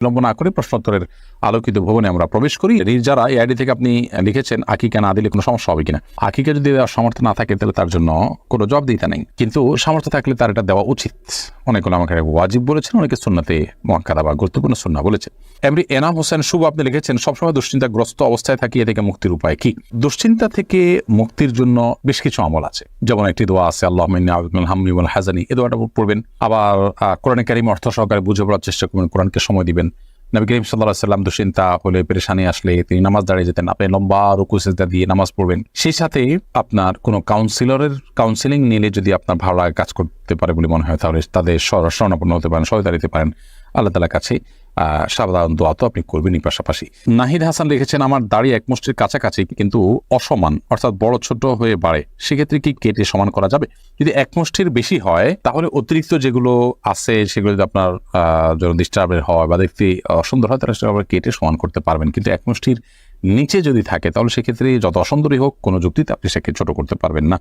বিলম্ব না করে প্রশ্নোত্তরের আলোকিত ভবনে আমরা প্রবেশ করি। যারা এই আইডি থেকে আপনি লিখেছেন আকিকা না দিলে কোনো সমস্যা হবে কিনা। আকিকা যদি দেওয়ার সামর্থ্য না থাকে তাহলে তার জন্য কোনো জবাবদিহিতা নেই, কিন্তু সামর্থ্য থাকলে তার এটা দেওয়া উচিত। অনেকগুলো আমাকে ওয়াজিব বলেছেন, অনেকে সুন্নাতে মুআক্কাদা বা গুরুত্বপূর্ণ সুন্নাহ বলেছেন। এমনি এনাম হোসেন শুভ আপনি লিখেছেন সবসময় দুশ্চিন্তাগ্রস্ত অবস্থায় থাকি, এ থেকে মুক্তির উপায় কি? দুশ্চিন্তা থেকে মুক্তির জন্য বেশ কিছু আমল আছে, যেমন একটি দোয়া আছে আল্লাহুম্মা ইন্নী আউযু মিনাল হাম্মি ওয়াল হাযানি, এই দোয়াটা পড়বেন। আবার কোরআনে কারীম অর্থ সহকারে বুঝে পড়ার চেষ্টা করবেন, কোরআনকে সময় দিবেন। নবী করিম সাল্লাল্লাহু আলাইহি ওয়াসাল্লাম দুশ্চিন্তা হলে, পেরেশানি আসলে তিনি নামাজ দাঁড়িয়ে যেতেন, আপনি লম্বা রুকু সিজদা দিয়ে নামাজ পড়বেন। সেই সাথে আপনার কোনো কাউন্সিলরের কাউন্সিলিং নিলে যদি আপনার ভালো লাগে কাজ করতে পারে বলে মনে হয়, তাহলে তাদের শরণাপন্ন হতে পারেন, সহায়তা দিতে পারেন। আল্লাহ তাআলার কাছে সাধারণ দোয়া তো আপনি করবেনই। পাশাপাশি নাহিদ হাসান লিখেছেন আমার দাড়ি এক মুষ্টির কাছাকাছি কিন্তু অসমান, অর্থাৎ বড় ছোট হয়ে বাড়ে, সেক্ষেত্রে কি কেটে সমান করা যাবে? যদি এক মুষ্টির বেশি হয় তাহলে অতিরিক্ত যেগুলো আছে সেগুলো যদি আপনার জন্য ডিস্টার্বের হয় বা দেখতে অসুন্দর হয়, তাহলে সেটা কেটে সমান করতে পারবেন। কিন্তু এক মুষ্টির নিচে যদি থাকে তাহলে সেক্ষেত্রে যত অসুন্দরই হোক কোনো যুক্তিতে আপনি সেকে ছোট করতে পারবেন না।